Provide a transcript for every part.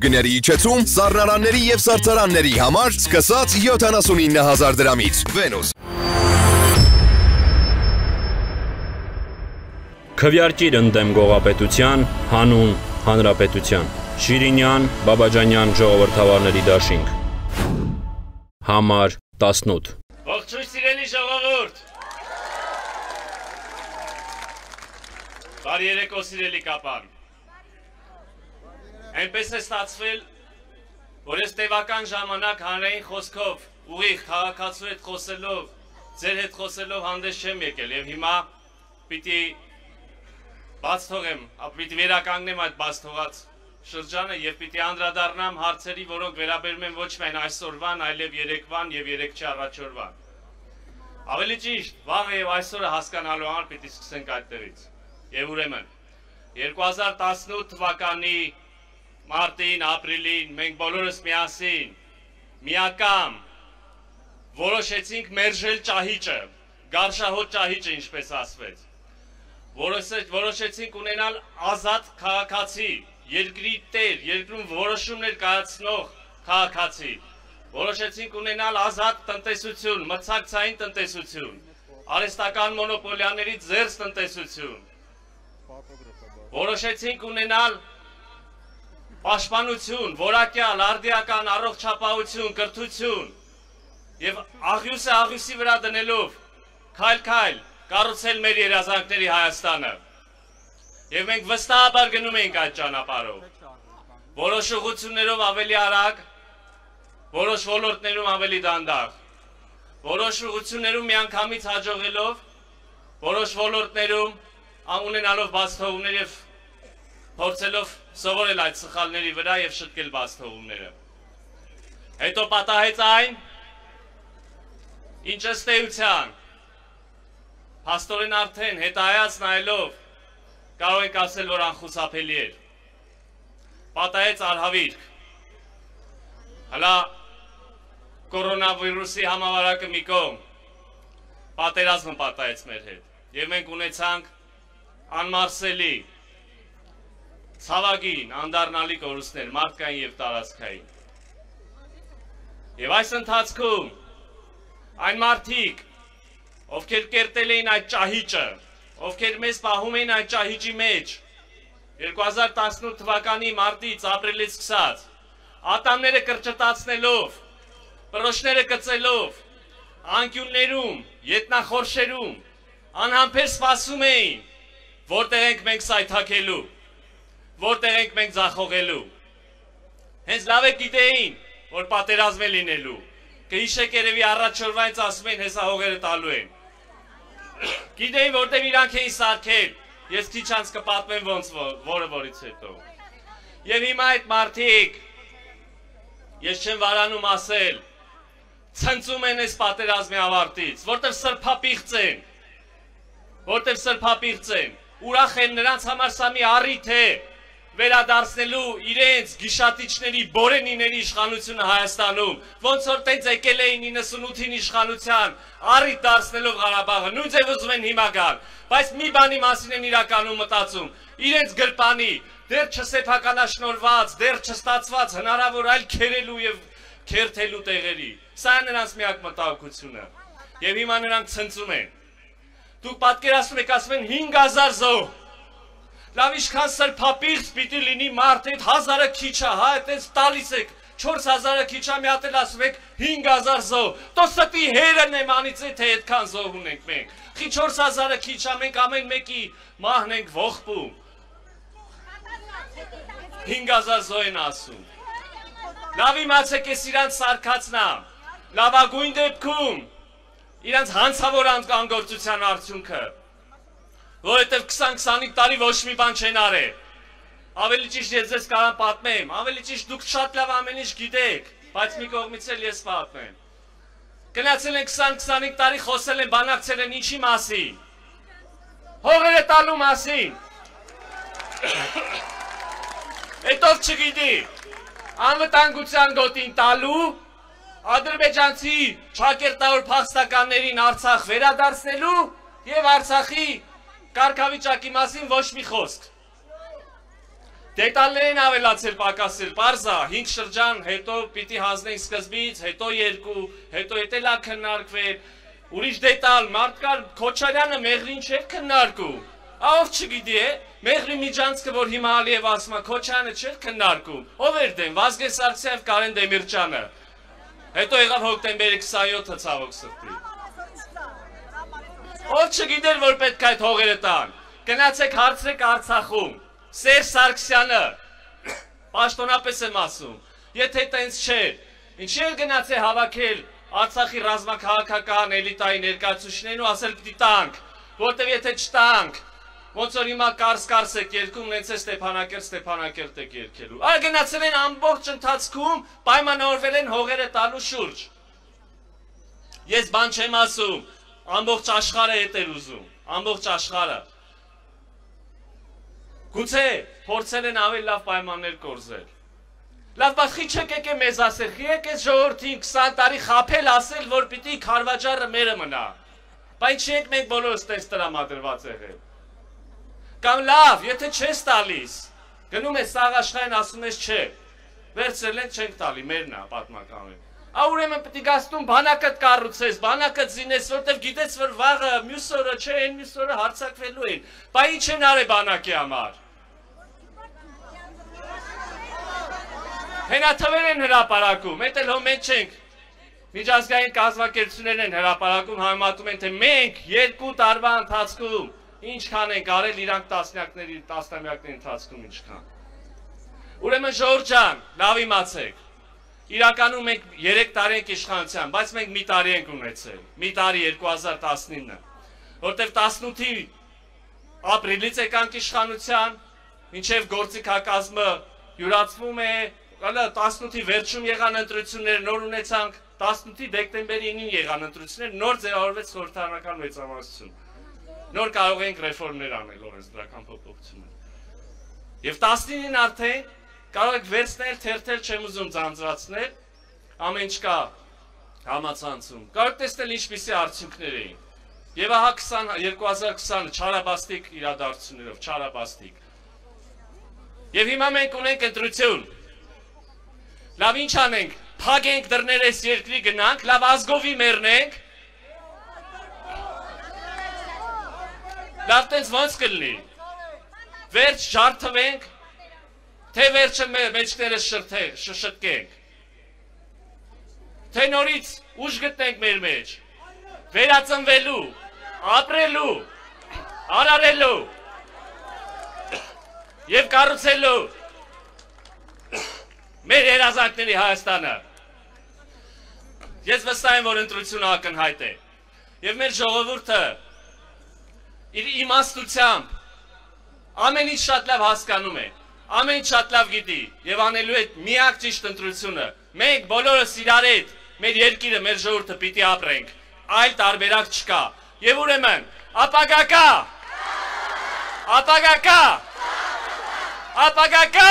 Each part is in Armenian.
Գների իջեցում սառնարանների և սարդարանների համար սկսած 79,000 դրամից։ Վենուս։ Քվեարկիր ընդդեմ գողապետության, հանուն հանրապետության։ Շիրինյան, Բաբաջանյան ժողովրդավարների դաշինք։ Համար 18։ Ողջույն սիրելի ժողովուրդ։ Բարի երեկո սիրելի կապան։ Այնպես է ստացվել, որ ես տևական ժամանակ հանրային խոսքով, ուղիղ քաղաքացու հետ խոսելով, ձեր հետ խոսելով հանդես չեմ եկել եւ հիմա պիտի բաց թողեմ, պիտի վերականգնեմ այդ բաց թողած շրջանը եւ պիտի անդրադառնամ հարցերի, որոնք վերաբերում են ոչ միայն այսօրվան, այլև երեկվան եւ երեկչի առաջօրվան։ Ավելի ճիշտ, վաղը եւ այսօրը հասկանալու համար պիտի սկսենք այդտեղից։ Եվ ուրեմն 2018 թվականի մարտին, ապրիլին մենք բոլորս միասին միակամ որոշեցինք մերժել ճահիճը, գարշահոտ ճահիճը, ինչպես ասվեց։ Որոշեցինք ունենալ ազատ քաղաքացի, երկրի տեր, երկրում որոշումներ կայացնող քաղաքացի։ Որոշեցինք ունենալ ազատ տնտեսություն, մրցակցային տնտեսություն, արհեստական մոնոպոլիաներից զերծ տնտեսություն։ Որոշեցինք ունենալ պաշտպանություն, որակյալ, արդիական, առողջապահություն, կրթություն եւ աղյուսը աղյուսի վրա դնելով քայլ-քայլ կառուցել մեր երազանքների Հայաստանը։ Եվ մենք վստահաբար գնում ենք այդ ճանապարհով։ Որոշ ուղղություններով ավելի արագ, որոշ ոլորտներում ավելի դանդաղ, որոշ ուղղություններում միանգամից հաջողելով, որոշ ոլորտներում ունենալով բաց թողումներ եւ փորձելով սովորել այդ սխալների վրա եւ շտկել բաց թողումները։ Հետո պատահեց այն, ինչ ըստ էության փաստորեն արդեն հետայաց նայելով կարող ենք ասել, որ անխուսափելի էր։ Պատահեց արհավիրք։ Հələ կորոնավիրուսի համավարակը մի կողմ, պատերազմը պատահեց մեր հետ եւ մենք ունեցանք անմարսելի, ցավագին, անդառնալի կորուստներ, մարդկային եւ տարածքային։ Եվ այս ընթացքում այն մարդիկ, ովքեր կերտել էին այդ ճահիճը, ովքեր մեզ պահում էին այդ ճահիճի մեջ, 2018 թվականի մարտից, ապրիլից սկսած, ատամները կրճտացնելով, պրոշները կծելով, անկյուններում, ետնախորշերում, անհամբեր սպասում էին, որտեղ ենք մենք սայթաքելու, որտեղ ենք մենք ձախողելու։ Հենց լավ է գիտեին, որ պատերազմ է լինելու, կհիշեք երևի առաջորդվանից ասում են հեսահողերը տալու են։ Գիտեին, որտեղ իրանք էին սարքել, ես քիչ անց կպատմեմ ոնց որը որից հետո։ Եվ հիմա այդ մարդիկ, ես չեմ վարանում ասել, ցնծում են այս պատերազմի ավարտից, որտեղ սրբապիղծ են, ուրախ են, նրանց համար սա մի առիթ է վերադարձնելու իրենց գիշատիչների, բորենիների իշխանությունը Հայաստանում, ոնց որ տենց եկել էին 98-ին իշխանության, առիթ դարձնելով Ղարաբաղը, նույն ձև ուզում են հիմա գալ, բայց մի բանի մասին են իրականում մտածում, իրենց գրպանի, դեռ չսեփականաշնորհված, դեռ չստացված հնարավոր այլ քերելու եւ քերթելու տեղերի։ Սա է նրանց միակ մտահոգությունը։ Եվ հիմա նրանք ցնծում են։ Դուք պատկերացնում եք, ասում են 5000 զոհ։ Լավ ինչքան սրբապիղծ պիտի լինի մարդ այդ 1000-ը քիչ է, հա, այդպես տալիս եք 4000-ը քիչ է, մի հատ էլ ասում եք 5000 զոհ։ Տո ստի հերը նեմանից է թե այդքան զոհ ունենք մենք։ Խի 4000-ը քիչ է, մենք ամեն մեկի մահն ենք ողբում։ 5000 զոհ են ասում։ Լավ իմացեք, ես իրանց սարկացնամ։ Լավագույն դեպքում իրանց հանցավոր անգործության արդյունքը, որովհետև 20-25 տարի ոչ մի բան չեն արել։ Ավելի ճիշտ ես ձեզ կարամ պատմեմ, ավելի ճիշտ դուք շատ լավ ամեն ինչ գիտեք, բայց մի կողմից էլ ես պատմեմ։ Գնացել են 20-25 տարի խոսել են, բանակցել են ինչի մասին։ Հողերը տալու մասին։ Հետո չգիտի, անվտանգության գոտին տալու, ադրբեջանցի ճակերտավոր փախստականներին Արցախ վերադարձնելու եւ Արցախի կարգավիճակի մասին ոչ մի խոսք։ Դետալներն ավելացել, պակասել, պարզա, 5 շրջան, հետո պիտի հանձնենք սկզբից, հետո 2, հետո հետելա քննարկվել, ուրիշ դետալ, մարդկար Քոչարյանը Մեղրին չէր քննարկում, ով չգիտի է, Մեղրի միջանցքը, որ հիմա Ալիև ասում է, Քոչարյանը չէր քննարկում, ով էր դեմ, Վազգեն Սարգսյանը և Կարեն Դեմիրճյանը, հետո եղավ հոկտեմբերի 27-ը ցավոք սրտի, ով չգիտեր, որ պետք է այդ հողերը տան, գնացեք հարցրեք Արցախում, Սերժ Սարգսյանը, պաշտոնապես եմ ասում, եթե տենց չէր, ինչի էր գնաց է հավաքել Արցախի ռազմաքաղաքական էլիտայի ներկայացուցիչներն ու ասել պիտի տանք, որտև եթե չտանք, ոնց որ հիմա կարս եք երգում, նենց է Ստեփանակերտ եք երգելու, այլ գնացել են ամբողջ ընթացքում պայմանավորվել են հողերը տալու շուրջ, ես բան չեմ ասում, ամբողջ աշխարհը հետ էր ուզում, ամբողջ աշխարհը, Գուցե փորձել են ավելի լավ պայմաններ կորզել։ Լավ, բայց խի չեք եկե մեզ ասել, խի եկես ժողովրդին 20 տարի խաբել ասել, որ պիտի Քարվաճարը մերը մնա։ Բայց չեք մենք բոլորս տես տրամադրված եղել։ Կամ լավ, եթե չես տալիս, գնում ես Սաղաշխարհին ասում ես չէ, վերցրել են չենք տալի, մերն է պատմականորեն։ Ուրեմն պիտի գաստում բանակդ կառուցես, բանակդ զինես, որտեվ գիտես, որ վաղը մյուս օրը չէ, այն մյուս օրը հարձակվելու են։ Բա ինչ են արել բանակի համար։ Հենաթվեր են հրապարակում, հետ էլ հո մենք չենք, միջազգային կազմակերպություններն են հրապարակում, համեմատում են, թե մենք 2 տարվա ընթացքում ինչքան ենք արել իրանք տասնամյակների ընթացքում ինչքան։ Ուրեմն ժողովուրդ ջան, լավ իմացեք, իրականում մենք 3 տարի ենք իշխանության, բայց մենք մի տարի ենք ունեցել, մի տարի 2019-ը, որտև 18-ի ապրիլից եկանք իշխանության, մինչև գործիքակազմը յուրացվում է, 18-ի վերջում եղան ընտրությունները, նոր ունեցանք, 18-ի դեկտեմբերի 9-ին եղան ընտրությունները, նոր ձևավորվեց խորհրդարանական մեծամասնություն, նոր կարող ենք ռեֆորմներ անել օրենսդրական փոփոխություններ, և 19-ին արդեն կարող եք վերցնել, թերթել չեմ ուզում ձանձրացնել, ամեն ինչ կա համացանցում, կարող տեսնել ինչպիսի արդյունքներ էին, և ահա 2020 չարաբաստիկ իրադարձություններով, չարաբաստիկ, և հիմա մենք ունենք ընտրություն, լավ ինչ անենք, փագենք դռներ այս երկրի գնանք, լավ ազգովի մեռնենք, լավ տենց ոնց կլինի, վերջ ջարդվենք, թե վերջը մեջքները շշտկենք, թե նորից ուժ գտնենք մեր մեջ, վերածնվելու, ապրելու, արարելու և կառուցելու մեր երազանքների Հայաստանը։ Ես վստահ եմ, որ ընտրությունը ակնհայտ է, և մեր ժողովուրդը իր իմաստությամբ ամեն ինչ շատ լավ հասկանում է, ամեն ինչ շատ լավ գիտի և անելու է միակ ճիշտ ընտրությունը, մենք բոլորս իրար հետ մեր երկիրը, մեր ժողովուրդը պիտի ապրենք, այլ տարբերակ չկա, և ուրեմն ապագա կա, ապագա կա, ապագա կա,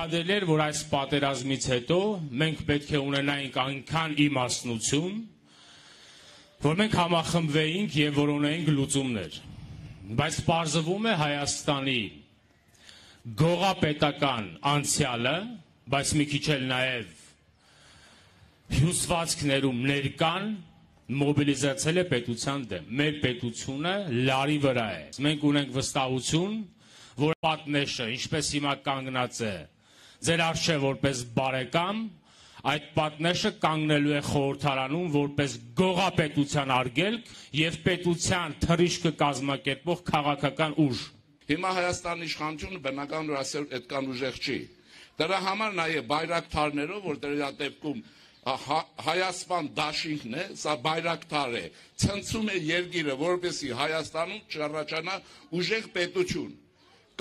Ցուցաբերել էր, որ այս պատերազմից հետո մենք պետք է ունենայինք այնքան իմաստնություն, որ մենք համախմբվեինք եւ որոնեինք լուծումներ։ Բայց պարզվում է Հայաստանի գողապետական անցյալը, բայց մի քիչ էլ նաեւ հյուսվածքներում ներկան մոբիլիզացել է պետության դեմ։ Մեր պետությունը լարի վրա է։ Մենք ունենք վստահություն, որ պատնեշը, ինչպես հիմա կանգնած է, ձեր առջև որպես բարեկամ, այդ պատնեշը կանգնելու է խորհրդարանում որպես գողապետության արգելք եւ պետության թռիչքը կազմակերպող քաղաքական ուժ։ Հիմա Հայաստանի իշխանությունը բնական որ ասել այդքան ուժեղ չի։ Դրա համար նաեւ բայրակթարներով, որ դրա դեպքում Հայաստան դաշինքն է, սա բայրակթար է, ցնցում է երկիրը, որպեսզի Հայաստանում չառաջանա ուժեղ պետություն,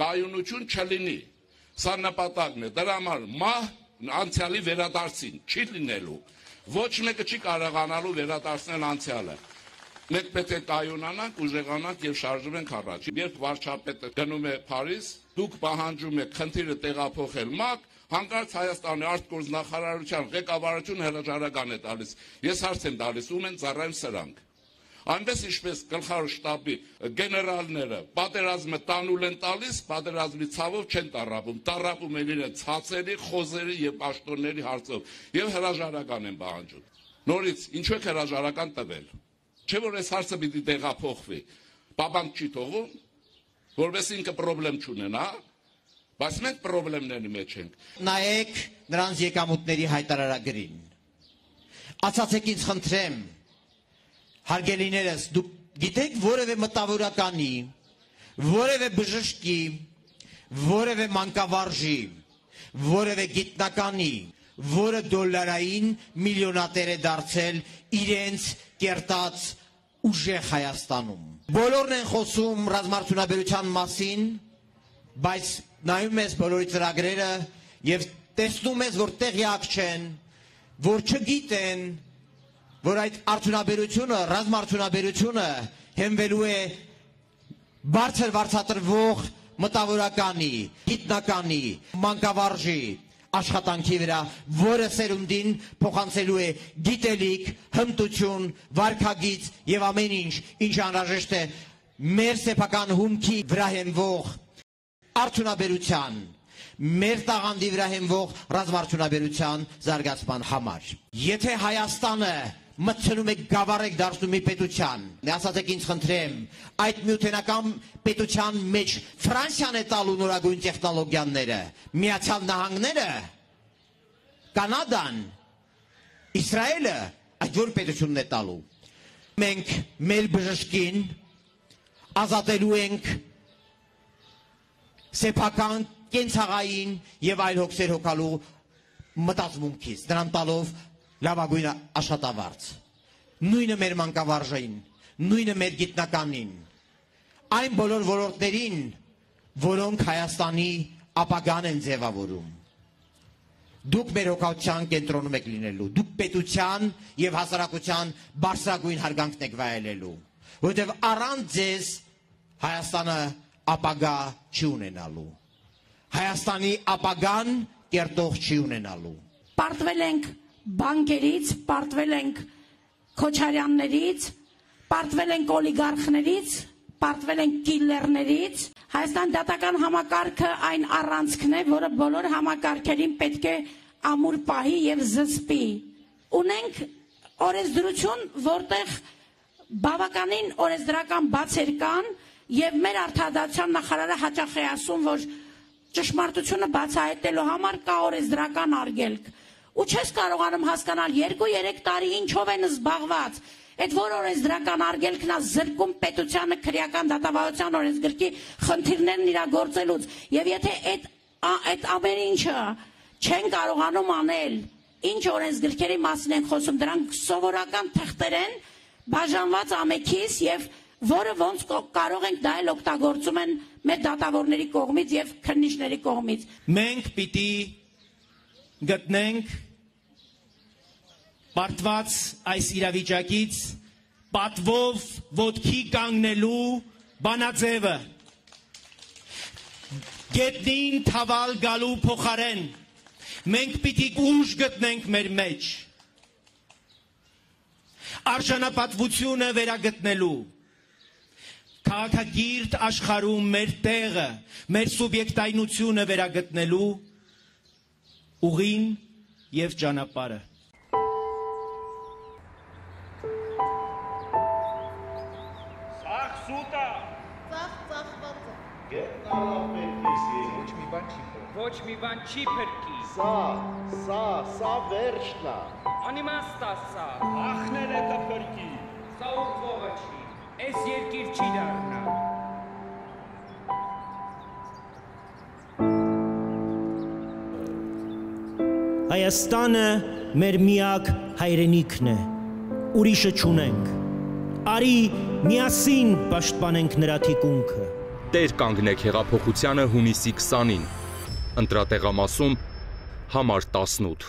կայունություն չլինի։ Սա նպատակն է։ Դրա համար մահ անցյալի վերադարձին չի լինելու։ Ոչ մեկը չի կարողանալու վերադարձնել անցյալը։ Մենք պետք է կայունանանք, ուժեղանանք եւ շարժվենք առաջ։ Երբ վարչապետը գնում է Փարիզ, դուք պահանջում եք խնդիրը տեղափոխել ՄԱԿ, հանկարծ Հայաստանի արտգործնախարարության ղեկավարությունը հրաժարական է տալիս։ Ես հարց եմ տալիս, ում են ծառայում սրանք։ Այնպես ինչպես գլխավոր շտաբի գեներալները պատերազմը տանուլ են տալիս, պատերազմի ցավով չեն տառապում, տառապում են իրենց ցածերի, խոզերի եւ պաշտոնների հարցով եւ հրաժարական են պահանջում։ Նորից ինչու է հրաժարական տվել։ Չէ՞ որ այս հարցը պիտի տեղափոխվի։ Պապանք չի թողում, որովհետեւ ինքը խնդրեմ չունենա, բայց մենք խնդիրների մեջ ենք։ Նայեք նրանց եկամուտների հայտարարագրին։ Ասացեք ինձ խնդրեմ, հարգելիներս, դուք գիտեք որևէ մտավորականի, որևէ բժշկի, որևէ մանկավարժի, որևէ գիտնականի, որը դոլարային միլիոնատեր է դարձել իրենց կերտած ուժեղ Հայաստանում։ Բոլորն են խոսում ռազմարտունաբերության մասին, բայց նայում ես բոլորի ծրագրերը եւ տեսնում ես, որ տեղյակ չեն, որ չգիտեն, որ այդ արդյունաբերությունը, ռազմարտունաբերությունը հենվելու է բարձր վարձատրվող մտավորականի, գիտնականի, մանկավարժի աշխատանքի վրա, որը սերունդին փոխանցելու է գիտելիք, հմտություն, վարքագիծ եւ ամեն ինչ, ինչ անհրաժեշտ է մեր սեփական հումքի վրա հենվող արդյունաբերության, մեր տաղանդի վրա հենվող ռազմարտունաբերության զարգացման համար։ Եթե Հայաստանը մտցնում եք գավառեք դարձնում մի պետության, ասացեք ինձ խնդրեմ, այդ միութենական պետության մեջ Ֆրանսիան է տալու նորագույն տեխնոլոգիաները, Միացյալ Նահանգները, Կանադան, Իսրայելը, այդ որ պետությունն է տալու։ Մենք մեր բժշկին ազատելու ենք սեփական կենցաղային եւ այլ հոգսեր հոգալու մտածմունքից, դրան տալով լավագույն աշխատավարձ, նույնը մեր մանկավարժային, նույնը մեր գիտնականին, այն բոլոր ոլորտներին, որոնք Հայաստանի ապագան են ձևավորում։ Դուք մեր հոգացության կենտրոնում եք լինելու, դուք պետության եւ հասարակության բարձրագույն հարգանքն եք վայելելու, որովհետեւ առանց ձեզ Հայաստանը ապագա չի ունենալու։ Հայաստանի ապագան կերտող չի ունենալու։ Պարտվել ենք բանկերից, պարտվել ենք Քոչարյաններից, պարտվել ենք օլիգարխներից, պարտվել ենք կիլլերներից։ Հայաստան դատական համակարգը այն առանցքն է, որը բոլոր համակարգերին պետք է ամուր պահի եւ զսպի։ Ունենք օրենսդրություն, որտեղ բավականին օրենսդրական բացեր կան եւ մեր արդարադատության նախարարը հաճախ է ասում, որ ճշմարտությունը բացահայտելու համար կա օրենսդրական արգելք։ Ու չես կարողանում հասկանալ 2-3 տարի ինչով են զբաղված։ Այդ որ օրենսդրական արգելքն է զրկում պետությանը քրեական դատավարության օրենսգրքի խնդիրներն իրագործելուց։ Եվ եթե այդ ամեն ինչը չեն կարողանում անել, ինչ օրենսգրքերի մասին են խոսում, դրանք սովորական թղթեր են, բաժանված ամեքից եւ որը ոնց կարող ենք դա էլ օգտագործում են մեր դատավորների կողմից եւ քննիչների կողմից։ Մենք պիտի գտնենք պարտված այս իրավիճակից պատվով ոտքի կանգնելու բանաձևը։ գետնին թավալ գալու փոխարեն մենք պիտի ուժ գտնենք մեր մեջ արժանապատվությունը վերագտնելու քաղաքագիրտ աշխարհում մեր տեղը մեր սուբյեկտայնությունը վերագտնելու ուղին եւ ճանապարհը Ոչ մի բան չի փրկի։ Սա վերջն է։ Անիմաստ է սա։ Ախնել է դպրկի։ Սա ուղղողը չի։ Այս երկիր չի դառնա։ Հայաստանը մեր միակ հայրենիքն է։ Ուրիշը չունենք։ Արի միասին պաշտպանենք նրա թիկունքը։ Տեր կանգնեք հեղափոխությանը հունիսի 20-ին, ընտրատեղամասում համար 18